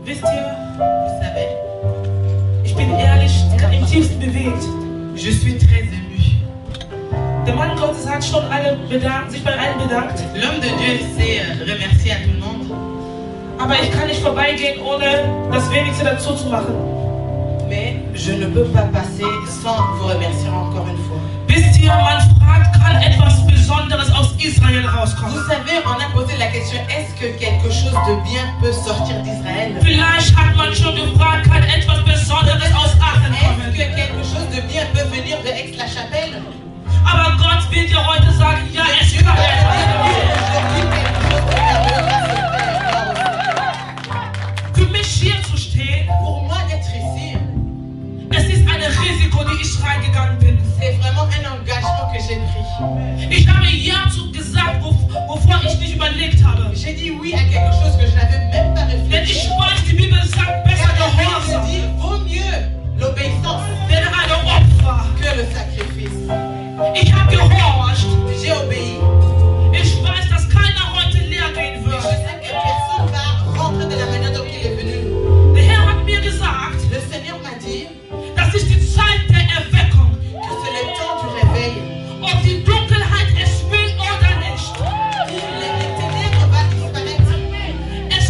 Wisst ihr, vous savez, ich bin ehrlich im tiefsten bewegt. Je suis très ému. Der Mann Gottes hat schon sich bei allen bedankt. L'homme de Dieu sait remercier à tout le monde. Aber ich kann nicht vorbeigehen, ohne das Wenigste dazu zu machen. Mais je ne peux pas passer sans vous remercier encore une fois. Wisst ihr, man fragt, kann etwas Besonderes aus Israel rauskommen? Vous savez, on a posé la question, est-ce que quelque chose de bien peut sortir d'Israël? Vielleicht hat man schon gefragt, kann etwas Besonderes aus Aachen kommen? Est-ce que quelque chose de bien peut venir de Aix-la-Chapelle? Aber Gott will dir heute sagen, ja, es kann etwas. Für mich hier zu stehen, Pour moi d'être ici, es ist ein Risiko, die ich reingegangen bin. c'est vraiment un engagement que j'ai pris. Ich habe Ja gesagt, wovor ich nicht überlegt habe. J'ai dit oui à quelque chose que je n'avais même pas Denn réfléchi. ich weiß, die Bibel sagt, besser Car la Bible Gehorsam dit, vaut mieux l'obéissance denn ein Opfer. que le sacrifice. Ich habe gehorcht. J'ai obéi. Ich weiß, dass keiner heute leer gehen Et je wird. sais que personne va rentrer de la manière dont il est venu. Der Herr hat mir gesagt, Le Seigneur m'a dit das ist die Zeit der Erweckung. que c'est le temps du réveil. Ob die Dunkelheit es will oder nicht. Les ténèbres vont disparaître. Es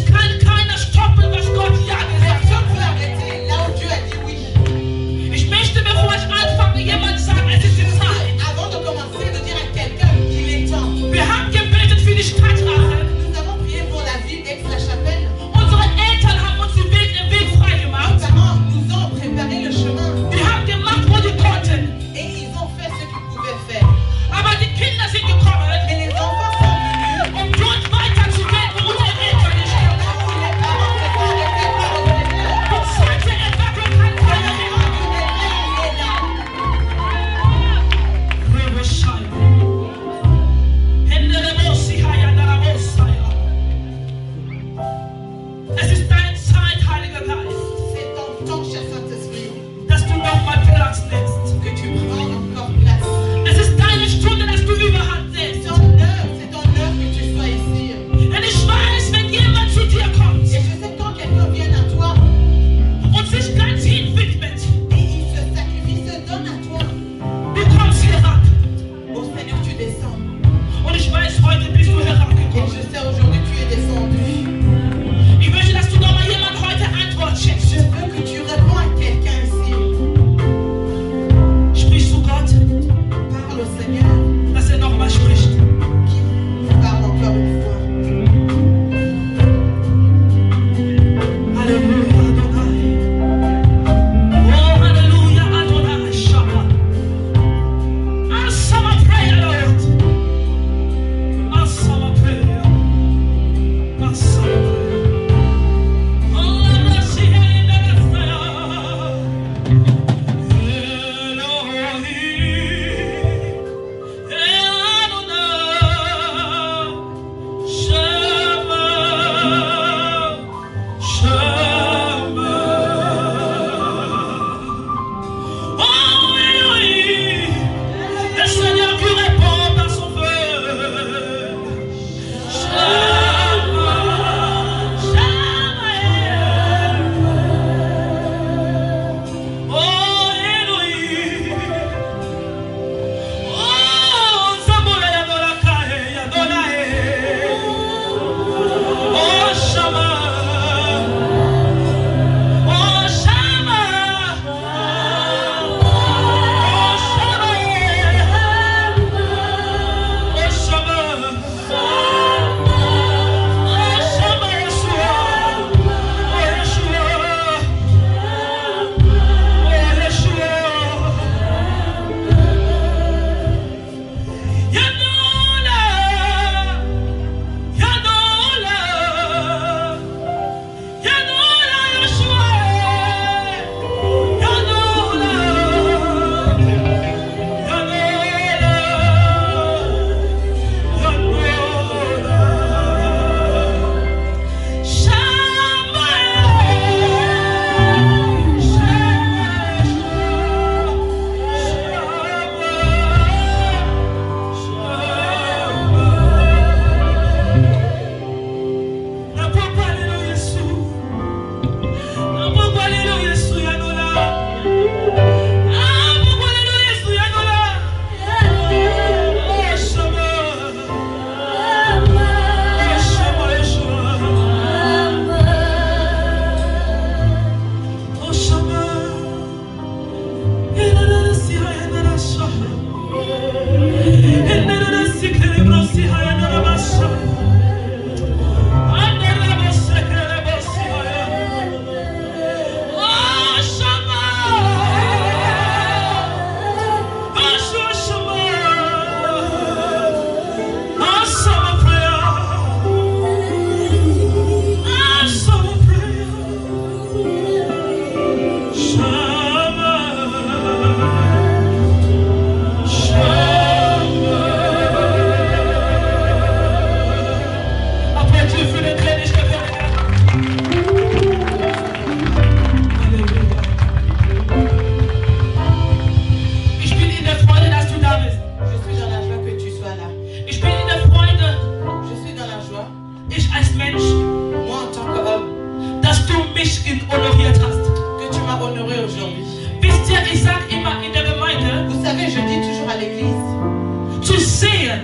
mich honoriert hast. que tu m'as honoré aujourd'hui. Wisst ihr, ich sage immer in der Gemeinde, Vous savez, je dis toujours à l'église, zu sehen,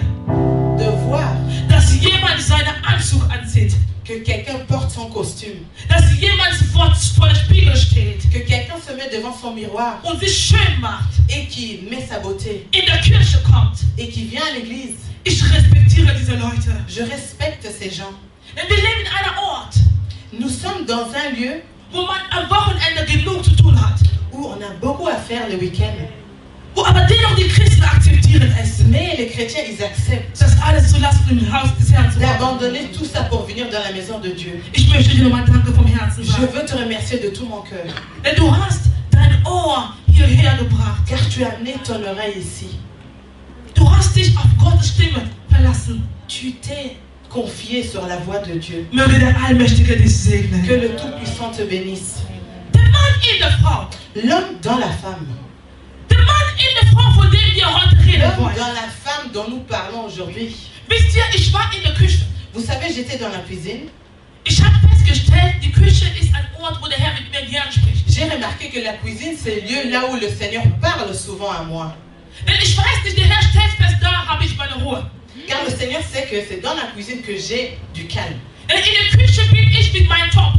de voir dass jemand seinen Anzug anzieht, que quelqu'un porte son costume, dass jemand vor dem Spiegel steht que quelqu'un se met devant son miroir und sich schön macht, et qui met sa beauté in der Kirche kommt. et qui vient à l'église. Ich respektiere diese Leute. Je respecte ces gens. Denn wir leben in einem Ort, Nous sommes dans un lieu wo man am Wochenende genug zu tun hat. où on a beaucoup à faire le week-end. Wo aber dennoch die Christen akzeptieren es, Mais les chrétiens, ils acceptent das alles zu lassen und im Haus des Herrn zu bleiben. d'abandonner tout ça pour venir dans la maison de Dieu. Ich möchte dir nochmal Danke vom Herzen Je sagen. veux te remercier de tout mon cœur, Denn du hast dein Ohr hierher gebracht. car tu as amené ton oreille ici. Du hast dich auf Gottes Stimme verlassen. Tu t'es confié sur la voix de Dieu. Möge der Allmächtige dich segnen. Que le Tout-Puissant te bénisse. Der Mann in der Frau. L'homme dans la femme. Der Mann in der Frau, von dem wir heute reden L'homme wollen. dans la femme dont nous parlons aujourd'hui. Wisst ihr, ich war in der Küche. Vous savez, j'étais dans la cuisine. Ich habe festgestellt, die Küche ist ein Ort, wo der Herr mit mir gern spricht. J'ai remarqué que la cuisine, c'est le lieu là où le Seigneur parle souvent à moi. Denn ich weiß nicht, der Herr stellt fest, da habe ich meine Ruhe. Car le Seigneur sait que c'est dans la cuisine que j'ai du calme. Denn in der Küche bin ich mit meinem Topf.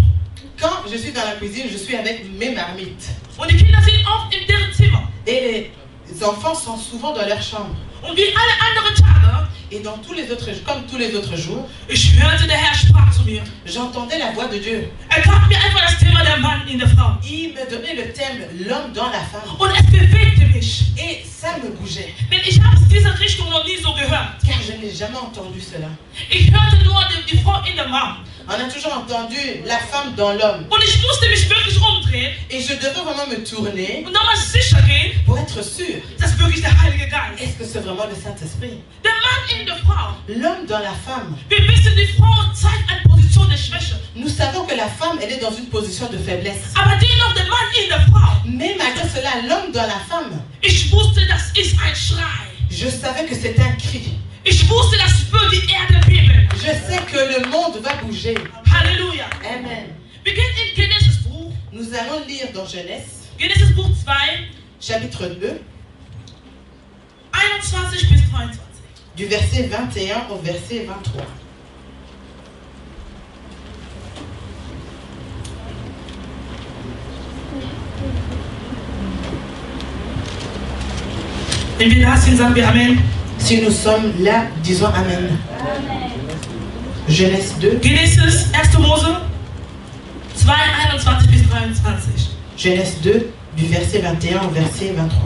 Quand je suis dans la cuisine, je suis avec mes marmites. Und die Kinder sind oft in deren Zimmer. Et les enfants sont souvent dans leur chambre. Und wie alle anderen Tage, Et dans tous les autres, comme tous les autres jours, ich hörte, der Herr sprach zu mir. j'entendais la voix de Dieu. Gab mir einfach das Thema der Mann in der Frau. Il me donnait le thème l'homme dans la femme. Und es bewegte mich. Et ça me bougeait. Denn ich habe es diese Richtung noch nie so gehört. Car je n'ai jamais entendu cela. Ich hörte nur die Frau in der Mann. On a toujours entendu la femme dans l'homme. Und ich musste mich wirklich umdrehen Et je devais vraiment me tourner und nochmal sicher gehen, pour être sûr. dass wirklich der Heilige Geist. Est-ce que c'est vraiment le Saint-Esprit? Der Mann in der Frau. L'homme dans la femme. Wir wissen, die Frau zeigt eine Position der Schwäche. Nous savons que la femme, elle est dans une position de faiblesse. Aber dennoch der Mann in der Frau. Mais malgré cela, l'homme dans la femme, Ich wusste, das ist ein Schrei. je savais que c'est un cri. Ich wusste, das wird die Erde beben. Je sais que le monde va bouger. Halleluja. Amen. Wir gehen in Genesis Buch. Nous allons lire dans Genèse, Genesis Buch 2, chapitre 2, 21 bis 23. du verset 21 au verset 23. Wenn wir da sind, sagen wir Amen. Si nous sommes là, disons Amen. Genèse 2, Genesis 1. Mose 2, 21 bis 23. Genèse 2, du verset 21 au verset 23.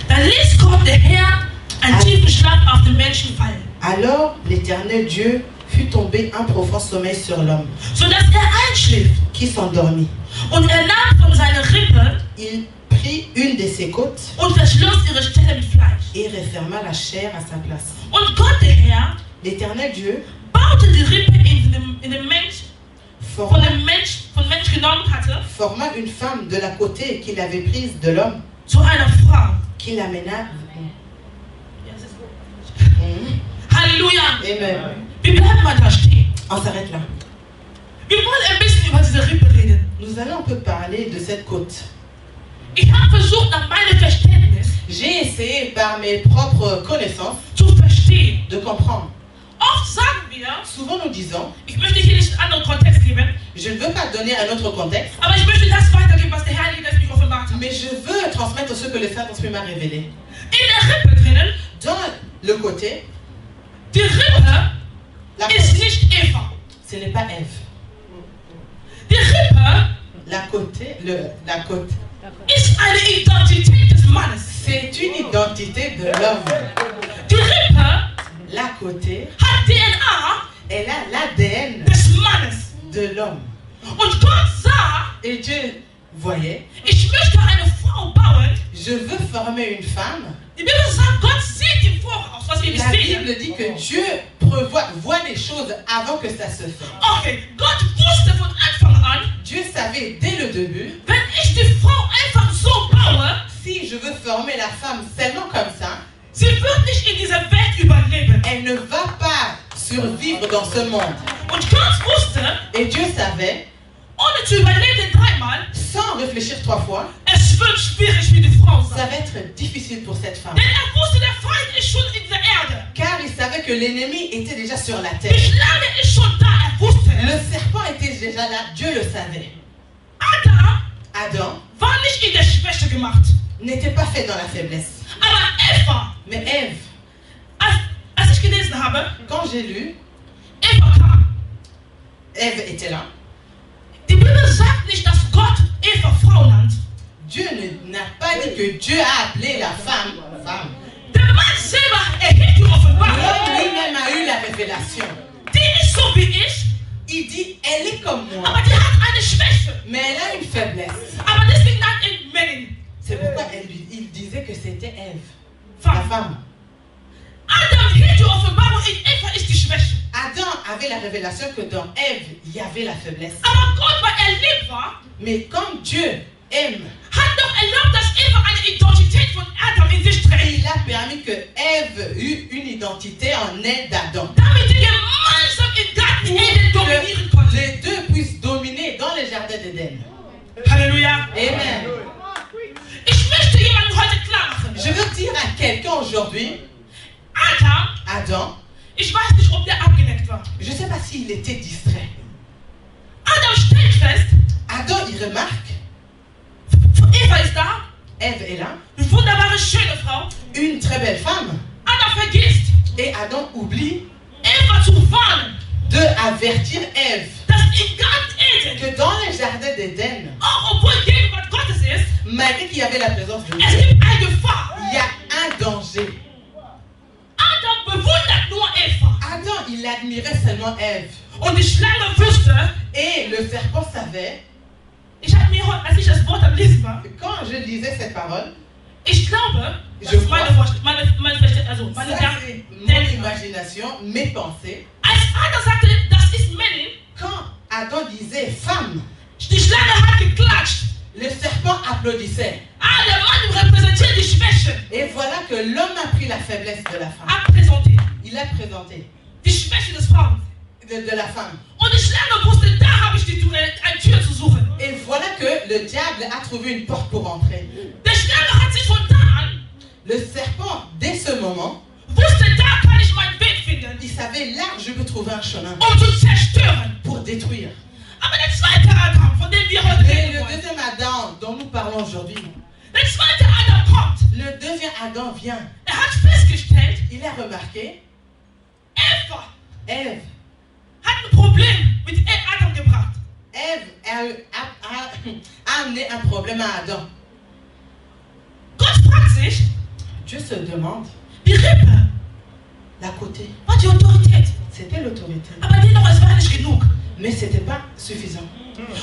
Da ließ Gott der Herr einen tiefen Schlaf auf den Menschen fallen, Alors l'Éternel Dieu fut tombé un profond sommeil sur l'homme, sodass einschlief. qui s'endormit. Und nahm von seinen Rippen Il prit une de ses côtes und verschloss ihre Stelle mit Fleisch. et referma la chair à sa place. Und Gott, der Herr, L'Éternel Dieu baute die Rippe in dem Mensch, von forma, Mensch genommen hatte, forma une femme de la côté qu'il avait prise de l'homme, zu einer Frau. qui l'amena. Halleluja. Amen. Wir bleiben mal da stehen. On s'arrête là. Wir wollen ein bisschen über diese Rippe reden. Nous allons un peu parler de cette côte. Ich habe versucht, nach meinem Verständnis J'ai essayé par mes propres connaissances zu verstehen. de comprendre. Oft sagen wir, Souvent nous disons, ich möchte hier nicht einen anderen Kontext geben, je ne veux pas donner un autre contexte, aber ich möchte das weitergeben, was der Heilige Geist mich offenbart hat. mais je veux transmettre ce que le Saint-Esprit m'a révélé. In der Rippe drinnen, Dans le côté, die Rippe la ist côte, nicht Eva. ce n'est pas Ève. Die Rippe La côte, ist eine Identität des Mannes. c'est une identité de l'homme. Die Rippe La côté, hat DNA elle a l'ADN des Mannes. de l'homme. Und Gott sah, Et Dieu voyait, ich möchte eine Frau bauen. je veux former une femme. Die Bibel sagt, Gott sieht im Voraus, was wir nicht La sehen. Bible dit que Dieu voit les choses avant que ça se fait. Okay, Gott wusste von Anfang an, Dieu savait dès le début, wenn ich die Frau einfach so baue, si je veux former la femme seulement comme ça, sie wird nicht in dieser Welt überleben. elle ne va pas survivre dans ce monde. Und Gott wusste, Et Dieu savait, ohne zu überlegen dreimal, sans réfléchir 3 fois, es wird schwierig für die Frau ça sein. va être difficile pour cette femme. Denn wusste, der Feind ist schon in der Erde. Car il savait que l'ennemi était déjà sur la terre. Die Schlange ist schon da, wusste Le es. serpent était déjà là, Dieu le savait. Adam Adam war nicht in der Schwäche gemacht. n'était pas fait dans la faiblesse. Aber Eva, Mais Ève, als ich gelesen habe, quand j'ai lu, Eva kam. Ève était là. Die Bibel sagt nicht, dass Gott Eva Frau nannt. Dieu n'a pas dit que Dieu a appelé la femme femme. Der Mann selber erhielt die Offenbarung. L'homme lui-même a eu la révélation. Die ist so wie ich, Il dit, elle est comme moi, aber die hat eine Schwäche. mais elle a une faiblesse. Aber deswegen nannt er Männin. C'est pourquoi il disait que c'était Ève, la Femme. femme. Adam hielt die Offenbarung, in Eva ist die Schwäche. Adam avait la révélation que dans Ève, il y avait la faiblesse. Aber Gott, weil er lieb war, Mais comme Dieu aime, hat doch erlaubt, dass Eva eine Identität von Adam in sich trägt. il a permis que Ève eût une identité en elle d'Adam. Damit die gemeinsam im Garten Eden dominieren Que konnten. les deux puissent dominer dans le jardin d'Éden. Halleluja. Amen. Ich möchte jemandem heute klar machen. Je veux dire à quelqu'un aujourd'hui, Adam, Adam, ich weiß nicht, ob der abgelenkt war. je ne sais pas s'il était distrait. Adam stellt fest, Adam, il remarque, Eva ist da, Ève est là, eine wunderbare, schöne Frau. une très belle femme. Adam vergisst, Et Adam oublie Eva zu warnen, de avertir Ève dass im Garten Eden, que dans le jardin d'Éden, auch obwohl Gegenwart Gottes ist, malgré qu'il y avait la présence de es Dieu, gibt eine Gefahr. il y a un danger. Adam bewundert nur Eva. Adam, il admirait seulement Ève. Und die Schlange wusste, Et le serpent savait, ich habe mir heute, als ich das Wort am Lesen war, quand je lisais cette parole, ich glaube, Je das ist crois. meine ça Gedanken, c'est mon imagination, mes pensées. als Adam sagte, das ist Männin, Quand Adam disait femme, die Schlange hat geklatscht. le serpent applaudissait. Ah, der Mann repräsentiert die Schwäche. Et voilà que l'homme a pris la faiblesse de la femme. Abpräsentiert. Il a présenté Die Schwäche des Frauen. de la femme. Und die Schlange wusste, da habe ich eine Tür zu suchen. Et voilà que le diable a trouvé une porte pour entrer. Der Schlange hat sich von da an, Le serpent, dès ce moment, wusste, da kann ich meinen Weg finden, il savait là, je peux trouver un chemin zu zerstören. pour détruire. Aber der zweite Adam, von dem wir heute Mais reden le wollen, deuxième Adam dont nous parlons aujourd'hui, der zweite Adam kommt. le deuxième Adam vient. Hat festgestellt, Il a remarqué, Eva Ève, hat ein Problem mit Adam gebracht. Ève a amené un problème à Adam. Gott fragt sich, Dieu se demande, die Rippe la côté, war die Autorität. c'était l'autorité. Aber dennoch, es war nicht genug. Mais c'était pas suffisant.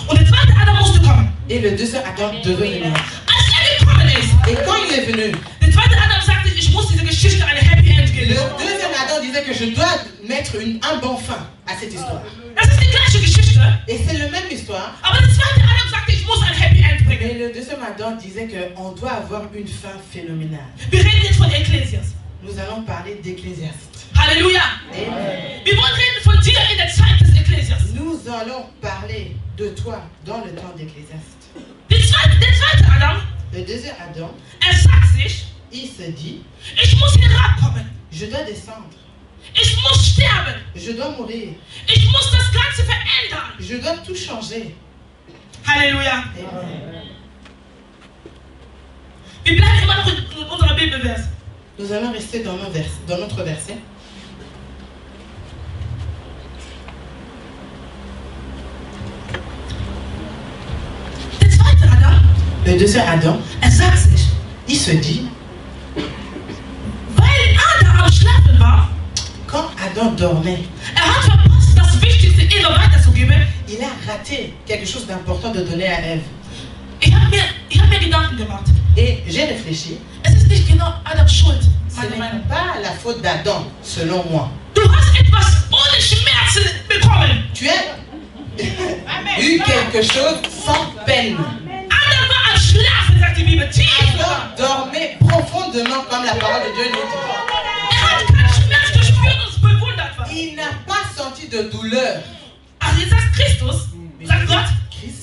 Und der zweite Adam musste kommen. Et le deuxième Adam devait venir. Als gekommen ist, Et quand il est venu, der zweite Adam sagte, ich muss diese Geschichte eine Happy End le geben. deuxième Adam disait que je dois mettre un bon fin à cette histoire. Das ist die gleiche Geschichte. Et c'est la même histoire. Aber der zweite Adam sagte, ich muss ein Happy End bringen. Mais le deuxième Adam disait qu'on doit avoir une fin phénoménale. Wir reden jetzt von Ekklesias. Nous allons parler d'Ecclésiaste. Halleluja. Amen. Wir wollen reden von dir in der Zeit des Ekklesias. Nous allons parler de toi dans le temps d'Ecclésiaste. Der zweite Adam, Le deuxième Adam, sagt sich, il se dit, ich muss herabkommen. je dois descendre, Ich muss sterben. je dois mourir, Ich muss das Ganze verändern. je dois tout changer. Halleluja. Amen. Wir bleiben immer noch in unserer Bibelvers. Nous allons rester dans notre verset. Der zweite Adam, Le deuxième Adam, sagt sich, il se dit, weil Adam am Schlafen war, quand Adam dormait, hat verpasst, das Wichtigste Eva weiterzugeben. il a raté quelque chose d'important de donner à Ève. Ich hab mir Gedanken gemacht. Et j'ai réfléchi, Es ist nicht genau Adams Schuld, ce meine n'est Meinung. pas la faute d'Adam, selon moi. Du hast etwas ohne Schmerzen bekommen. Tu as eu quelque chose sans peine. Adam war am Schlafen, sagt die Bibel. Tief. Adam dormait profondément comme la parole de Dieu nous dit. Hat keinen Schmerz gespürt und bewundert was. Il n'a pas senti de douleur. Also jetzt sagt Christus, sagt Gott, Christ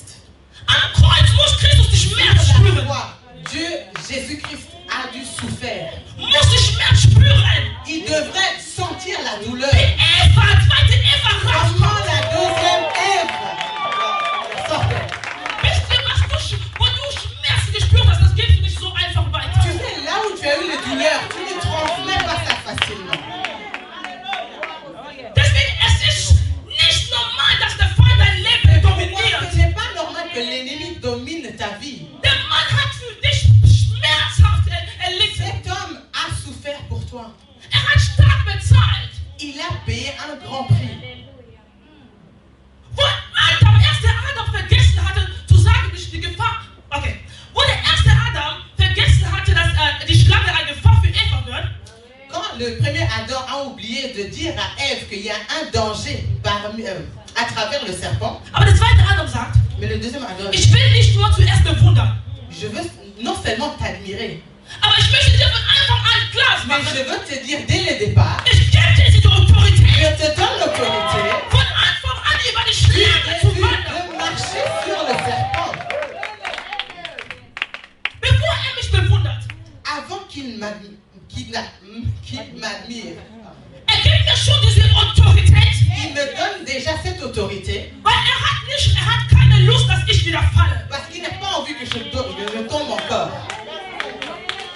Dieu, Jésus-Christ, a dû souffrir. musste Schmerz spüren. Il devrait sentir la douleur. Wie Eva, zweite Eva Comment rauskommt. la deuxième Ève sortait. Wisst ihr, wo du Schmerzen gespürt hast, das geht nicht so einfach weiter. Tu sais, là où tu as eu les douleurs, tu ne transmets pas ça facilement. Deswegen, es ist nicht normal, dass der Feind dein Leben dominiert. Ce n'est pas normal que l'ennemi domine ta vie. Der Mann hat für dich schmerzhaft erlitten. Cet homme a souffert pour toi. Er hat stark bezahlt. Il a payé un grand prix. Wo erster Adam vergessen hatte, zu sagen, die Gefahr. Okay. Wo der erste Adam vergessen hatte, dass die Schlange eine Gefahr für Eva wird. Quand le premier Adam a oublié de dire à Ève qu'il y a un danger à travers le serpent, Aber der zweite Adam sagt, mais le deuxième Adam, ich will nicht nur zuerst bewundern, je veux non seulement t'admirer, aber ich möchte dir von Anfang an klar mais machen, je veux te dire dès le départ, ich gebe dir diese Autorität, je te donne l'autorité von Anfang an über die Schlange zu wandern. de marcher sur le serpent. Bevor mich bewundert, Avant qu'il m'admire, gibt mir schon diese Autorität, il me donne déjà cette autorité weil er hat keine Lust, dass ich wieder falle. parce qu'il n'a pas envie que je tombe encore.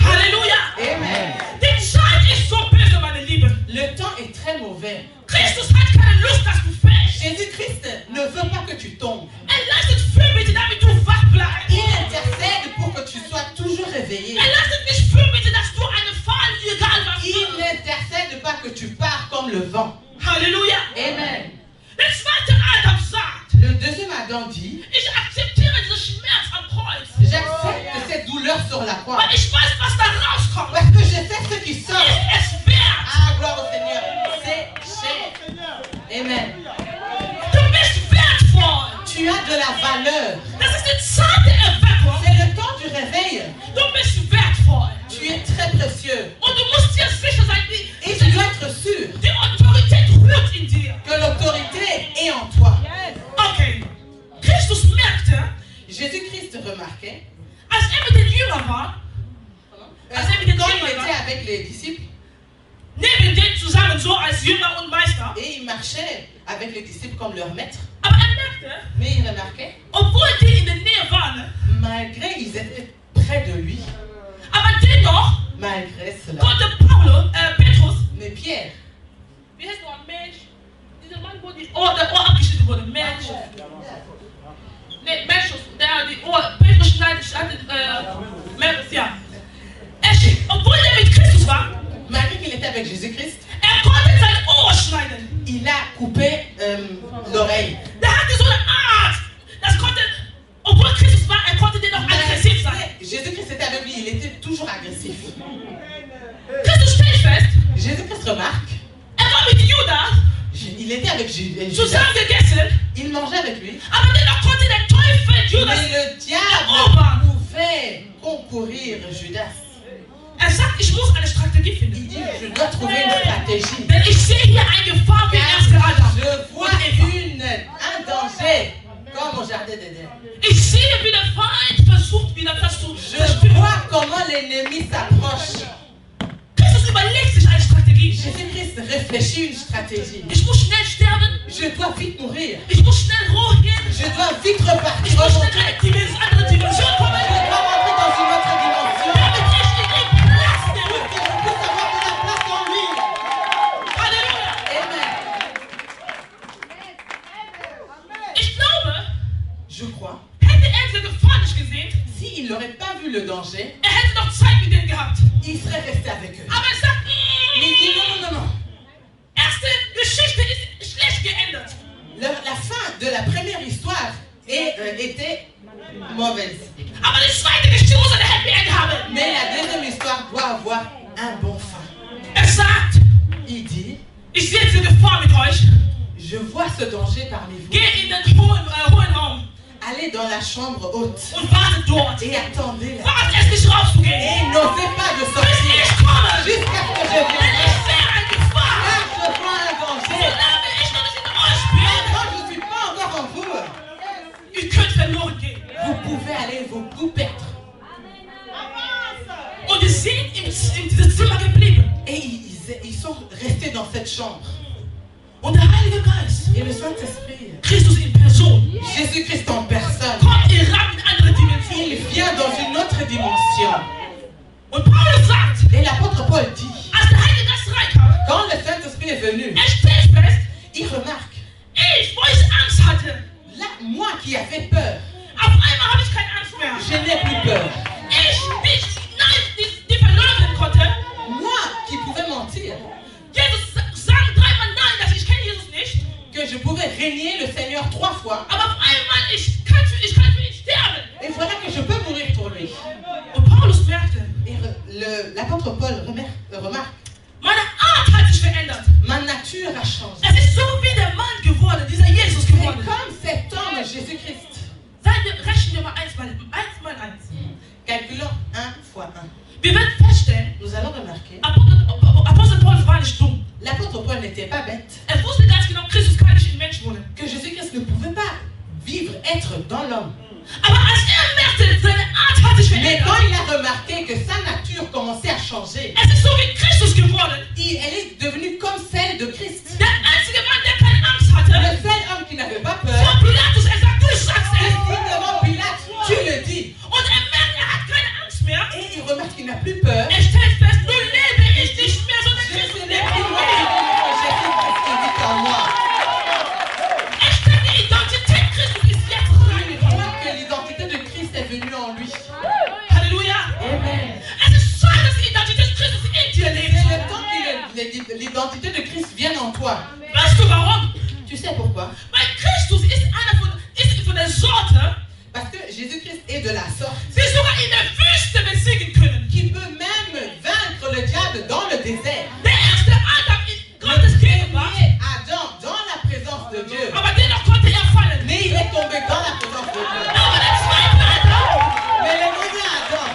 Halleluja! Amen. Die Zeit ist so böse, meine Lieben. Le temps est très mauvais. Christus hat keine Lust, dass du fällst. Jésus-Christ ne veut pas que tu tombes. Leistet Fürbitte, damit du wach bleibst. Il intercède pour que tu sois toujours réveillé. Leistet nicht Fürbitte, dass du eine Fall, egal was Il n'intercède pas que tu pars comme le vent. Halleluja! Amen. Der zweite Adam sagt, Le deuxième Adam dit, ich akzeptiere diesen Schmerz am Kreuz. j'accepte cette douleur sur la croix. Weil ich weiß, was da rauskommt. Parce que je sais ce qui sort. Ist es wert. Ah, gloire au Seigneur. C'est cher. Amen. Du bist wertvoll. Tu as de la valeur. Das ist die Zeit der Erweckung. C'est le temps du réveil. Du bist wertvoll. Tu es très précieux. Und du musst dir sicher sein, Et tu dois être sûr die Autorität ruht in dir. que l'autorité est en toi. Okay. Christus merkte, Jésus-Christ remarquait, als mit den Jüngern war, als mit den quand il Jüngern était war, avec les disciples, neben denen zusammen so als Jünger und Meister, et il marchait avec les disciples comme leur maître, aber merkte, mais il remarquait, obwohl die in der Nähe waren, malgré ils étaient près de lui, aber dennoch malgré cela, konnte Petrus, mais Pierre, wie heißt noch Mensch, dieser Mann, wo der Ohr abgeschnitten wurde, Mensch. Nee, Mensch, der die Ohr, Petrus schneidet, Mensch, ja. Obwohl er mit Christus war, malgré qu'il était avec Jésus-Christ, konnte sein Ohr schneiden. il a coupé l'oreille. Der hatte so eine Art, das konnte, obwohl Christus war, konnte dennoch aggressiv sein. Jésus-Christ était avec lui, il était toujours agressif. Christus stellt fest, Jésus-Christ remarque, war mit Judas il était avec Judas, zusammen gegessen, il mangeait avec lui, aber dennoch konnte der Teufel Judas mais le diable erobern. pouvait concourir Judas. Sagt, ich muss eine Strategie finden. Il dit, je dois trouver une stratégie. Denn ich sehe hier eine Gefahr wie erste Adam. Je vois un danger comme au jardin d'Éden. Ich sehe, wie der Feind versucht, wieder das zu Je zerstören. vois comment l'ennemi s'approche. Christus überlegt sich eine Strategie. Jésus-Christ réfléchit une stratégie. Ich muss schnell sterben. Je dois vite mourir. Ich muss schnell hochgehen. Je dois vite repartir. Ich muss schnell Remonter. eine andere Dimension kommen. Je dois rentrer dans une autre dimension. Damit ich in ihm Platz nehme. Que je puisse avoir de la place en lui. Halleluja. Amen. Ich glaube, Je crois, hätte er diese Gefahr nicht gesehen, s'il n'aurait pas vu le danger, hätte noch Zeit mit denen gehabt. il serait resté avec eux. Aber er sagt, Mais il dit non, non, non, non. erste Geschichte ist schlecht geändert. La fin de la première histoire était mauvaise. Aber die zweite Geschichte muss eine Happy End haben. Mais la deuxième histoire doit avoir un bon fin. Er sagt, Il dit, ich sehe diese Gefahr mit euch. je vois ce danger parmi vous. Geh in den hohen Raum Allez dans la chambre haute und wartet dort. et attendez là. Wart es nicht rauszugehen. Et n'osez pas de Bis sortir ich komme. jusqu'à ce que je Denn vienne. ich sehe eine Gefahr. Car je vois un danger. Solange ich noch nicht in euch Et bin, quand je ne suis pas encore en vous, ihr könnt verloren gehen. vous pouvez aller vous perdre. chambre. Und der Heilige Geist, Et le Saint-Esprit, Christus in Person, Jésus-Christ en personne, kommt in Rahmen in andere Dimensionen. il vient dans une autre dimension. Und Paulus sagt, Et l'apôtre Paul dit, als der Heilige Geist reinkam, quand le Saint-Esprit est venu, stellt fest, il remarque, wo ich Angst hatte, là, moi qui avais peur, auf einmal habe ich keine Angst mehr. je n'ai plus peur. Die verleugnen konnte, Moi qui pouvais mentir, Jesus sagen dreimal nein, dass ich kenne Jesus nicht, que je pouvais régner le Seigneur 3 fois, aber auf einmal ich kann für ihn sterben. et voilà que je peux mourir pour lui. Und Paulus merkte, Et l'apôtre Paul remarque, meine Art hat sich verändert. ma nature a changé. Es ist so wie der Mann geworden, dieser Jesus C'est geworden. comme cet homme, Jésus-Christ. Rechnen wir mal 1 mal 1. Calculons 1 fois 1. Wir werden feststellen, Nous allons remarquer, Apostel Paulus war nicht dumm. l'apôtre Paul n'était pas bête, Wusste ganz genau, Christus kann nicht in Mensch wohnen. que Jésus-Christ ne pouvait pas vivre, être dans l'homme. Aber als merkte, seine Art hat sich Mais verändert, quand il a remarqué que sa nature commençait à changer, es ist so wie Christus geworden. elle est devenue comme celle de Christ. Der einzige Mann, der keine Angst Le hatte, seul homme qui n'avait pas peur, vor Pilatus, sagt, du sagst il es. dit devant Pilate, tu le dis. Und merkt, hat keine Angst mehr. Et il remarque qu'il n'a plus peur. Stellt fest, nun lebe ich nicht mehr, sondern Je Christus ne lebt sais in plus mir. Jésus-Christ qui vit en moi. Die Identität Christus ist jetzt Il reingekommen. remarque que l'identité de Christ est venue en lui. Halleluja. Amen. Es ist Zeit, dass die Identität Christus in dir C'est lebt. le temps que l'identité de Christ vienne en toi. Weißt du warum? Tu sais pourquoi? Weil Christus ist von der Sorte, Parce que Jésus-Christ est de la sorte die sogar in der Wüste besiegen können. qui peut même vaincre le diable dans le désert. Der erste Adam in Le Gottes Gegenwart, premier Adam dans la présence de Dieu. aber dennoch konnte fallen. Mais il est tombé dans la présence de Dieu. Aber der zweite Adam Mais le deuxième Adam,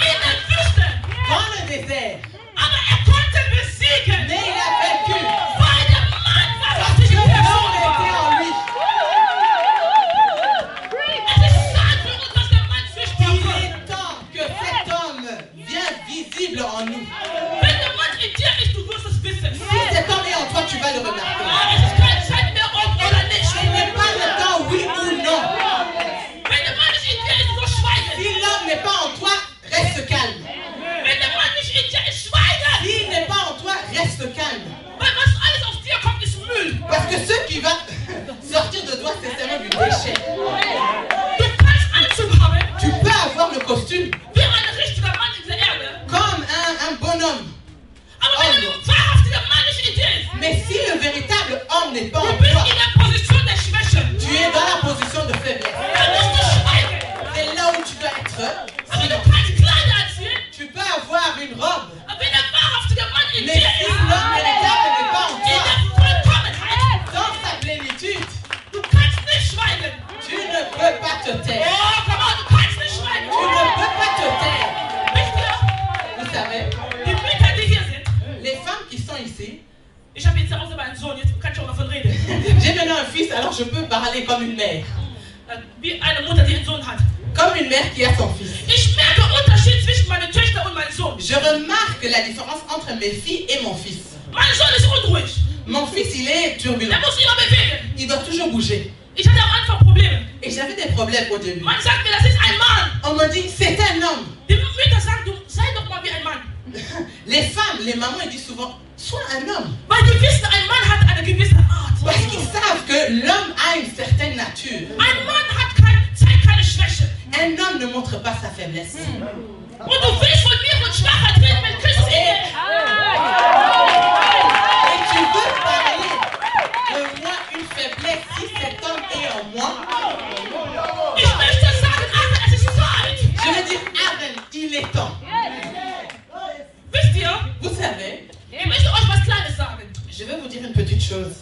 in der Wüste, dans le désert, aber konnte besiegen, mais il a vaincu. weil der Mann war Parce auf que die l'homme Person était war. en lui. Es ist Zeit für uns, dass der Mann sichtbar Il wird. est temps que cet homme vienne visible en nous. Wenn der Mann in dir ist, du wirst es wissen. Si cet homme est en toi, tu vas le remarquer. Es ist keine Zeit mehr, ob oder nicht. Ce n'est pas le temps, oui ou non. Wenn der Mann nicht in dir ist, nur schweigen. Si l'homme n'est pas en toi, reste calme. Wenn der Mann nicht in dir ist, schweigen. S'il n'est pas en toi, reste calme. Weil was alles aus dir kommt, ist Müll. Parce que ce qui va sortir de toi, c'est seulement du déchet. Du kannst Anzug haben, Tu peux avoir le costume wie ein richtiger Mann in dieser Erde. comme un bonhomme. Aber wenn der wahrhaftige Mann nicht in dir ist, Mais si le véritable homme n'est pas du en bist toi, in der Position der Schwäche. tu es dans la position de faiblesse. Dann musst du schweigen. C'est là où tu dois être. Aber du kannst Kleider anziehen. Tu peux avoir une robe. Aber wenn der wahrhaftige Mann in Mais dir si ist, l'homme véritable n'est pas en in toi, der Vollkommenheit, dans sa plénitude, du kannst nicht schweigen. tu ne peux pas te taire. Oh, come on, du kannst nicht schweigen. Tu ne peux pas te taire. Wisst ihr, Vous savez, die Mütter, die hier sind, les femmes qui sont ici, ich habe jetzt zu Hause meinen Sohn, jetzt kann ich auch davon reden. j'ai maintenant un fils, alors je peux parler comme une mère. Wie eine Mutter, die einen Sohn hat. Comme une mère qui a son fils. Ich merke Unterschied zwischen meinen Töchtern und meinem Sohn. Je remarque la différence entre mes filles et mon fils. Mein Sohn ist unruhig. Mon fils, il est turbulent. Er muss immer bewegen. Il doit toujours bouger. Ich hatte am Anfang Probleme. Et j'avais des problèmes au début. Man sagt mir, das ist ein Mann. On me dit, c'est un homme. Die Mütter sagen, du sei doch mal wie ein Mann. Les femmes, les mamans, elles disent souvent, sois un homme. Weil die wissen, ein Mann hat eine gewisse Art. Parce qu'ils savent que l'homme a une certaine nature. Ein Mann zeigt keine Schwäche. Un homme ne montre pas sa faiblesse. Und du willst von mir von Schwachheit reden, wenn Christus in dir ist. Et tu veux parler de moi une faiblesse si cet homme est en moi. Ich möchte sagen, Amen, es ist Zeit. Je veux dire, Amen, il est temps. Wisst ihr, Vous savez, ich möchte euch was Kleines sagen. je vais vous dire une petite chose.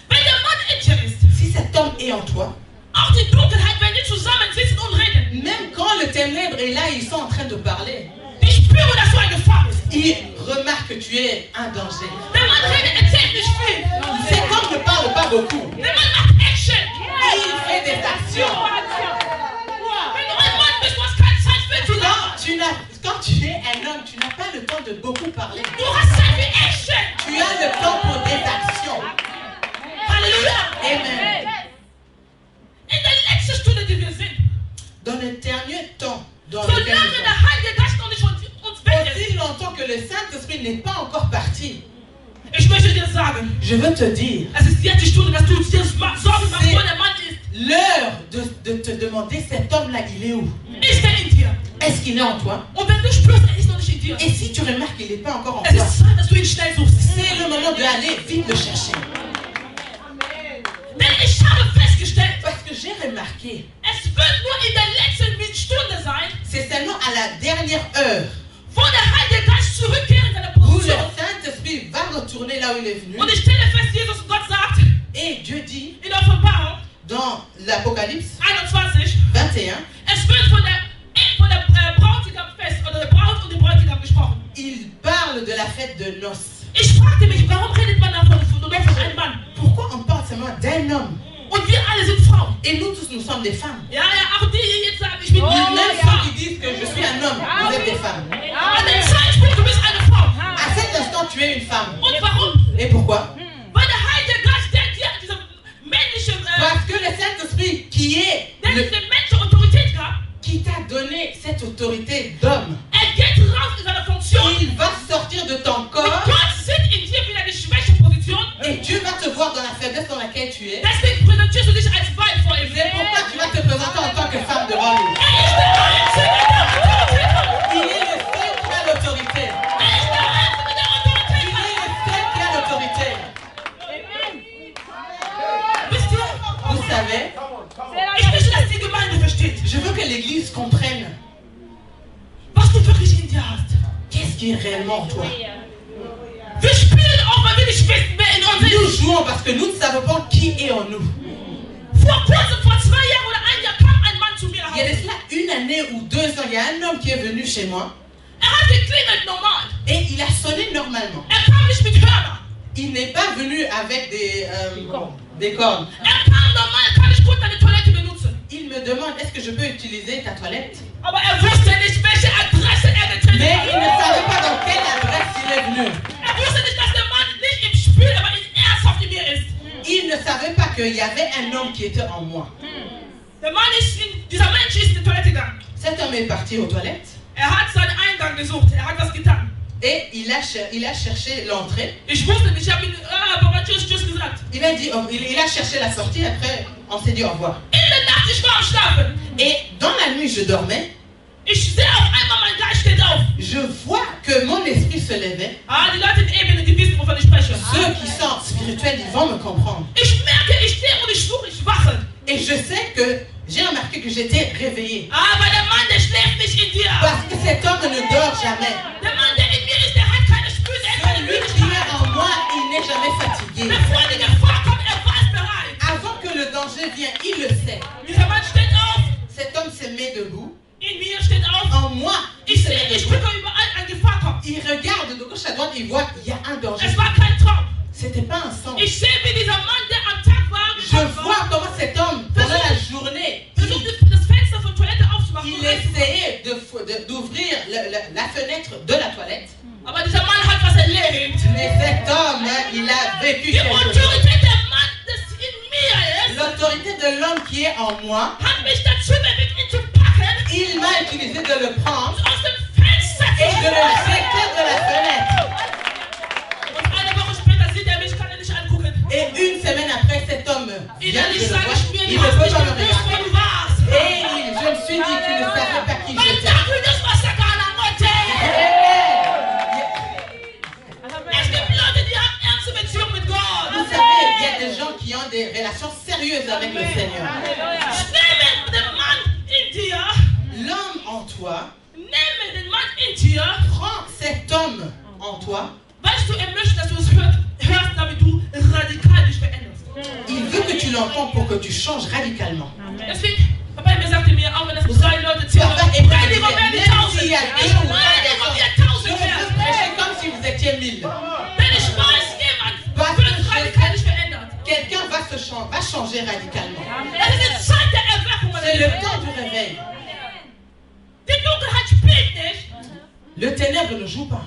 Wenn der Mann in dir ist, Si cet homme est en toi, auch die Dunkelheit, wenn die zusammensitzen und reden, même quand le ténèbre est là, ils sont en train de parler. die spüren, dass du eine Gefahr bist. Il remarque que tu es un danger. Der Mann redet, erzählt nicht viel. Cet homme ne parle pas beaucoup. Der Mann macht Action. Il fait des actions. Wenn du ein Mann bist, du hast keine Zeit für zu labern. Quand tu es un homme, tu n'as pas le temps de beaucoup parler. Du hast Zeit für Action. Tu as le temps pour des actions. dans le dernier temps, dans solange lequel nous der sommes, Heilige Geist noch nicht von uns weg ist, aussi longtemps que le Saint-Esprit n'est pas encore parti, ich möchte dir sagen, je veux te dire, es ist jetzt die Stunde, dass du dir Sorgen machst, wo der Mann ist. l'heure de te demander cet homme-là, il est où? Ist er in dir? Est-ce qu'il est en toi? Und wenn du spürst, er ist noch nicht in dir, Et si tu remarques qu'il n'est pas encore en es toi, ist Zeit, dass du ihn schnell suchst. c'est le moment d'aller vite le chercher. Denn ich habe festgestellt, Parce que j'ai remarqué, es wird nur in der letzten Stunde sein, c'est seulement à la dernière heure wo der Heilige Geist zurückkehrt in seine où le Position. Saint-Esprit va retourner là où il est venu. Und ich stelle fest, Jesus und Gott sagt Et Dieu dit in Offenbarung dans l'Apocalypse 21, 21, es wird von der Bräutigamfest oder der Braut und dem Bräutigam gesprochen. il parle de la fête de noces. Ich fragte mich, warum redet man davon nur von einem Mann? Pourquoi on parle seulement d'un homme? Und wir alle sind Frauen. Et nous tous, nous sommes des femmes. Ja, auch die jetzt sagen, ich bin Même eine ceux Frau. qui disent que je suis un homme, vous êtes des femmes. An dem Zeitpunkt, du bist eine Frau. À cet instant, tu es une femme. Und warum? Et pourquoi? Weil der Heilige Geist, der dir diese männliche, Parce que le Saint-Esprit qui est der diese männliche Autorität gab, qui t'a donné cette autorité d'homme, geht raus in seine Funktion. il va sortir de ton Und corps Gott sieht in dir wieder die schwäche Position. et Dieu va te voir dans la faiblesse dans laquelle tu es. Deswegen präsentierst du dich als Weib vor ihm. C'est pourquoi tu vas te présenter en tant que femme devant lui. Er ist der Einzige, der Autorität hat. Il est le seul qui a l'autorité. Er ist der Einzige, der Autorität Il hat. est le seul qui a l'autorité. Wisst ihr? Vous savez, Ich möchte, dass die Gemeinde versteht, je veux que l'Église comprenne was du wirklich in dir hast. qu'est-ce qui est réellement en toi. Wir spielen auch, weil wir nicht wissen, wer in uns Nous ist. jouons parce que nous ne savons pas qui est en nous. Vor kurzem, vor 2 Jahren oder 1 Jahr kam ein Mann zu mir nach Il y a de Hause. cela une année ou 2 ans, il y a un homme qui est venu chez moi Er hat geklingelt normal. et il a sonné normalement. Er kam nicht mit Hörner. Il n'est pas venu avec des cornes. Er kam normal, kann ich gut deine Toilette benutzen. Il me demande, est-ce que je peux utiliser ta toilette? Aber er wusste nicht, welche Adresse er getreten Mais hat. il ne savait pas dans quelle adresse il est venu. Er wusste nicht, dass der Mann nicht im Spiel, aber in ernsthaft in mir ist. Il ne savait pas qu'il y avait un homme qui était en moi. Der Mann ist dieser Mensch ist in die Toilette gegangen. Cet homme est parti aux toilettes Er hat seinen Eingang gesucht. Er hat was getan. et il a cherché l'entrée. Ich wusste nicht, ich habe ihm aber tschüss gesagt. Il a dit, il a cherché la sortie, après on s'est dit au revoir. In der Nacht, ich war am Schlafen. Et dans la nuit, je dormais, Ich sehe auf einmal, mein Geist steht auf. je vois que mon esprit se levait. Die Leute in Ebene, die wissen, wovon ich spreche. Ceux qui sont spirituels, ils vont me comprendre. Ich merke, ich stehe und ich suche, ich wache. Et je sais que j'ai remarqué que j'étais réveillée. Aber der Mann, der schläft nicht in dir. Parce que cet homme ne dort jamais. Der Mann, der in mir ist, der hat keine Spüle, der hat keine Celui qui Müdigkeit. est en moi, il n'est jamais fatigué. Bevor die Gefahr kommt, er war bereit. Avant que le danger vienne, il le sait. Dieser Mann steht auf. Cet homme se met debout. In mir steht auf. En moi, il Ich se sehe, met ich debout. gucke überall, eine Gefahr kommt. Il regarde de gauche à droite, il voit qu'il y a un danger. Es war kein Traum. C'était pas un songe. Ich sehe, wie dieser Mann, der am Tag war, Je vois comment cet homme, pendant la journée, versucht, das Fenster von Toilette aufzumachen. il essayait d'ouvrir la fenêtre de la toilette. Aber dieser Mann hat was erlebt. Mais cet homme, il a vécu Die quelque chose. Autorität der Mann, das in mir ist, L'autorité de l'homme qui est en moi, hat mich dazu bewegt, ihn zu packen, il m'a utilisé de le prendre aus dem Fenster et zu de le jeter de la fenêtre. Und eine Woche später sieht er mich, kann er nicht angucken. Et une semaine après, cet homme vient, Innerlich je le sage vois, ich mir, il du ne hast peut nicht pas me gewusst, wo regarder. du warst. Et je me suis dit qu'il ne savait pas qui Mein j'étais. Tag will das Wasser gar nicht Es gibt Leute, die haben ernste Beziehungen mit Gott. Vous savez, il y a des gens qui ont des relations sérieuses avec le Seigneur. Nehme den Mann in dir, L'homme en toi, nehme den Mann in dir. prends cet homme en toi. Weißt du, er möchte, dass du es hörst, damit du radikal dich veränderst. Il veut que tu l'entends pour que tu changes radicalement. Deswegen, Papa mir sagte mir, auch wenn das 2 Leute zählen, Papa est predigen wir die 1000. s'il y a Ich deux ou predige trois wir personnes, 1000 je veux werden. prêcher comme si vous étiez 1000. Denn ich weiß, jemand wird radikal nicht verändert. Quelqu'un va changer radicalement. Es ist die Zeit der Erweckung. C'est le temps du réveil. Die Dunkelheit spielt nicht, Le ténèbre ne joue pas,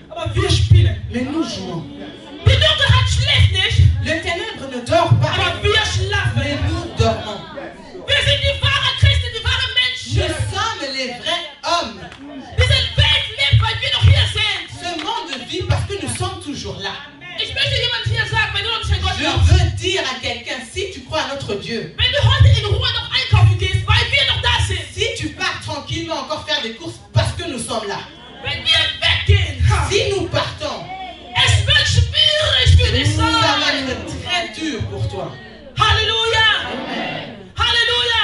aber wir spielen. mais nous jouons. Die Dunkelheit schläft nicht, Le ténèbre ne dort pas, aber wir schlafen. mais nous dormons. Wir sind die wahre Christen, die wahre Menschen. notre Dieu. Wenn du heute in Ruhe noch einkaufen gehst, weil wir noch da sind. Si tu pars tranquillement encore faire des courses parce que nous sommes là. Wenn wir weggehen, Si nous partons, es wird schwierig für dich ça va sein. être très dur pour toi. Halleluja. Halleluja.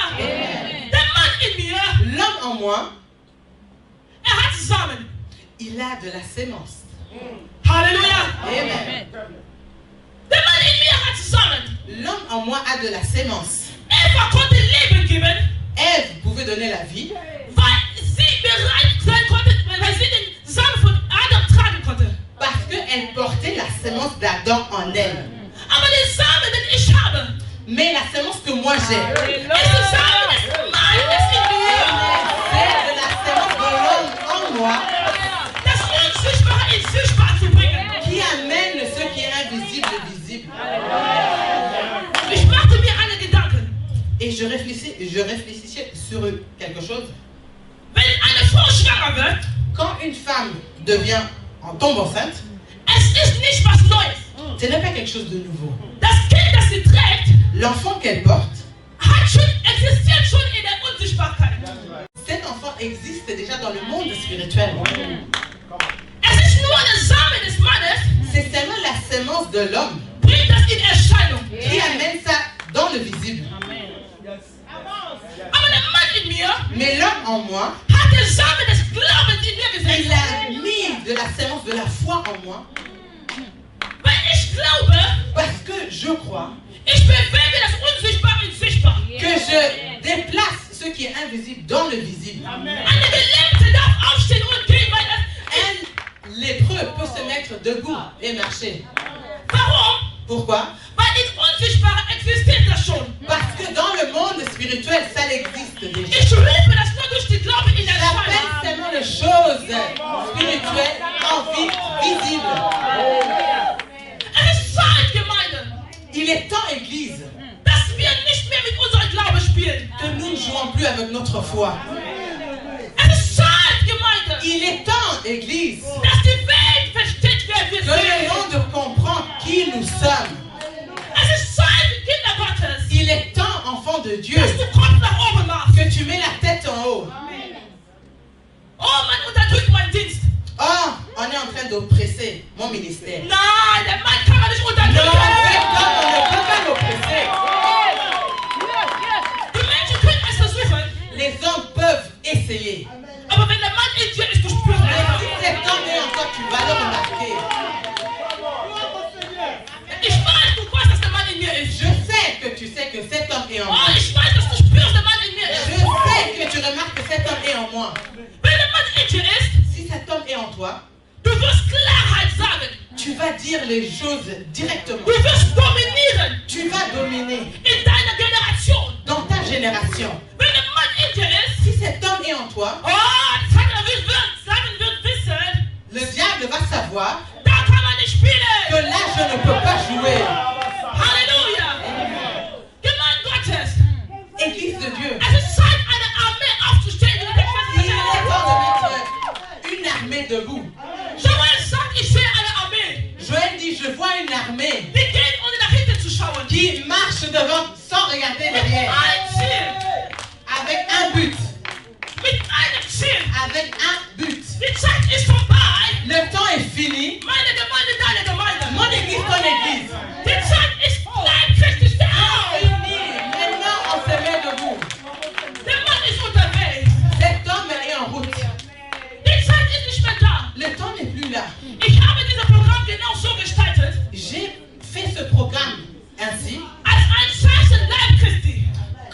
Der Mann in mir, L'homme en moi, hat Samen. il a de la sémence. Halleluja. Amen. Der Mann in mir hat Samen. L'homme en moi a de la sémence. Eva konnte Leben geben, Ève pouvait donner la vie weil sie bereit sein konnte, weil sie den Samen von Adam tragen konnte. parce qu'elle portait la sémence d'Adam en elle. Aber der Samen, den ich habe, Mais la sémence que moi j'ai, ist der Samen des Mannes in mir. c'est de la sémence de l'homme en moi Das Unsichtbare ins Sichtbare zu bringen. qui amène ce qui est invisible visible. Ich machte mir einen Gedanken. Et je réfléchissais sur quelque chose. Wenn eine Frau schwanger wird, Quand une femme tombe enceinte, es ist nicht was Neues. ce n'est pas quelque chose de nouveau. Das Kind, das sie trägt, L'enfant qu'elle porte, existiert schon in der Unsichtbarkeit. cet enfant existe déjà dans le monde spirituel. Es ist nur der Samen des Mannes, C'est seulement la sémence de l'homme bringt das in Erscheinung. qui amène ça dans le visible. Aber der Mann in mir Mais l'homme en moi, hat den Samen des Glaubens in mir il gesetzt. a mis de la sémence de la foi en moi Weil ich glaube, parce que je crois ich bewege das Unsichtbare ins Sichtbare. que je déplace ce qui est invisible dans le visible. Eine Gelähmte darf aufstehen und gehen, weil das Un lépreux peut se mettre debout et marcher. Warum? Pourquoi? Weil in Unsichtbare existiert das schon. Parce que dans le monde spirituel, ça existe déjà. Ich rufe das nur durch die Glaube in J'appelle Erscheinung. seulement les choses spirituelles en vie visible. Es ist Zeit, Gemeinde, Il est temps, Église, dass wir nicht mehr mit unserem Glauben spielen. que nous ne jouons plus avec notre foi. Es ist Zeit, Gemeinde, Il est temps, Église, dass die Welt versteht, wer wir que le sind. monde comprend qui nous sommes. Es ist Zeit, Kinder Gottes, Il est temps, enfant de Dieu, dass du Kopf nach oben machst. que tu mets la tête en haut. Oh, man unterdrückt meinen Dienst. Oh, on est en train d'oppresser mon ministère. Nein, der Mann kann man nicht Non, unterdrücken. cet homme, on ne peut pas l'oppresser. Die Menschen können es versuchen, Les hommes peuvent essayer. aber wenn der Mann in dir ist, du spürst Mais es. si cet homme est en toi, tu vas le remarquer. Ich weiß, du weißt, dass der Mann in mir ist. Je sais que tu sais que cet homme est en moi. Oh, ich weiß, dass du spürst, der Mann in mir Je ist. sais que tu remarques que cet homme est en moi. Wenn der Mann in dir ist, Si cet homme est en toi, du wirst Klarheit sagen. tu vas dire les choses directement. Du wirst dominieren Tu vas dominer in deiner Generation. dans ta génération. Wenn der Mann in dir ist, Si cet homme est en toi, oh, Satan wird wissen, le diable va savoir da kann man nicht que spielen. là, je ne peux pas jouer. Halleluja. Gemeinde Gottes. Église de Dieu, Es ist Zeit, eine Armee aufzustellen. Die il est temps de mettre une armée debout. Joel sagt, ich sehe eine Armee. Joël dit, je vois une armée Die gehen, ohne nach hinten zu schauen. qui marche devant sans regarder derrière, Ein Ziel. avec un but, Mit einem Ziel. avec un but. Die Zeit ist vorbei. Le temps est fini. Meine Gemeinde, deine Gemeinde. Mon église, ton église. Die Zeit ist langfristig C'est da. fini. Maintenant, on se met debout. Der Mann ist unterwegs. Cet homme est en route. Die Zeit ist nicht mehr da. Le temps n'est plus là. Ich habe dieses Programm genau so gestaltet, J'ai fait ce programme ainsi, als ein Zeichen Leib Christi.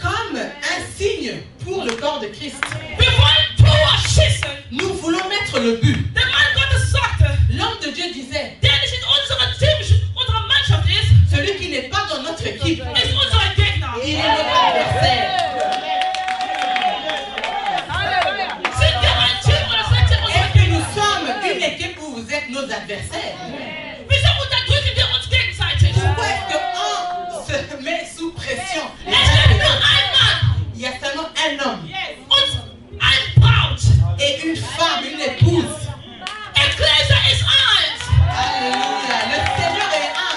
comme un signe pour le corps de Christ. Wir wollen Tor schießen. Nous voulons mettre le but. Der Mann Gottes sagte, L'homme de Dieu disait, der nicht in unserer Mannschaft ist, celui qui n'est pas dans notre équipe, ist unser Gegner. il est notre adversaire. Sind wir ein Team oder seid ihr unser Est-ce que Gegner? nous sommes une équipe où vous êtes nos adversaires? Wieso unterdrücken wir uns gegenseitig? Pourquoi est-ce qu'on se met sous pression? Es gibt nur einen Mann Il y a seulement un homme und ein Braut. et une femme, une épouse. Ekklesia ist eins. Alléluia. Le Seigneur est un.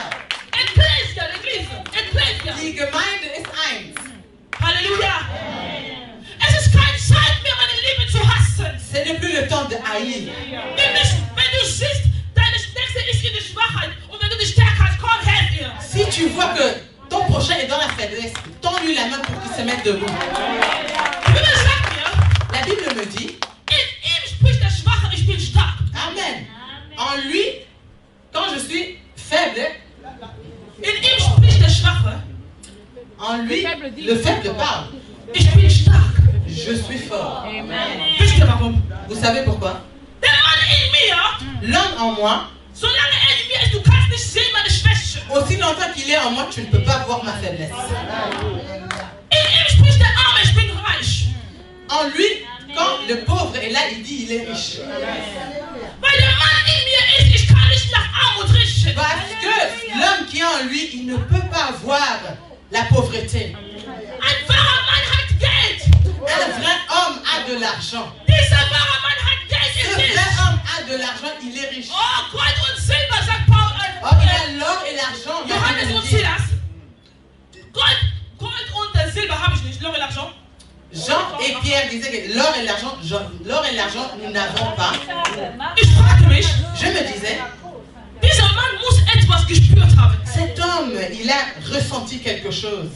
Ekklesia, l'Église. Ekklesia. Die Gemeinde ist ein. Ce n'est plus le temps de haïr. Si tu vois que ton prochain est dans la faiblesse, tends-lui la main pour qu'il se mette debout. La Bible me dit, Amen. En lui, quand je suis faible, en lui, le faible parle. Je suis fort. Vous savez pourquoi? L'homme en moi, aussi longtemps qu'il est en moi, tu ne peux pas voir ma faiblesse. En lui, quand le pauvre est là, il dit il est riche. Parce que l'homme qui est en lui, il ne peut pas voir la pauvreté. Un vrai homme a de l'argent. Ce vrai homme a de l'argent, il est riche. Oh, il a l'or et l'argent. Jean et Pierre disaient que l'or et l'argent, nous n'avons pas. Je me disais, cet homme, il a ressenti quelque chose.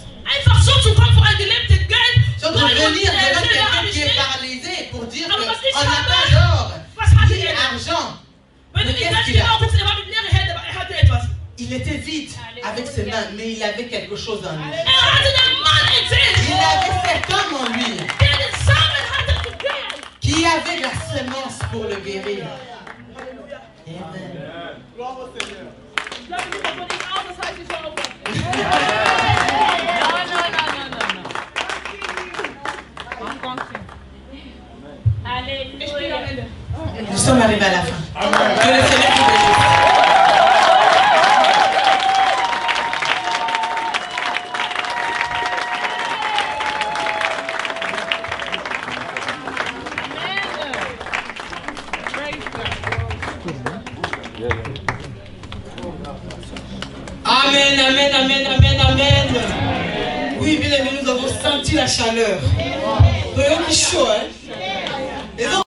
Sauf de venir devant quelqu'un qui est paralysé pour dire qu'on n'a pas d'or ni argent. Mais qu'est-ce qu'il a? Il était vide avec ses mains, mais il avait quelque chose en lui. Il avait cet homme en lui qui avait la semence pour le guérir. Amen. Nous sommes arrivés à la fin. Que le Seigneur vous bénisse. Amen, amen, amen, amen, amen. Oui, bien aimé, nous avons senti la chaleur. Voyons qui chaud, hein?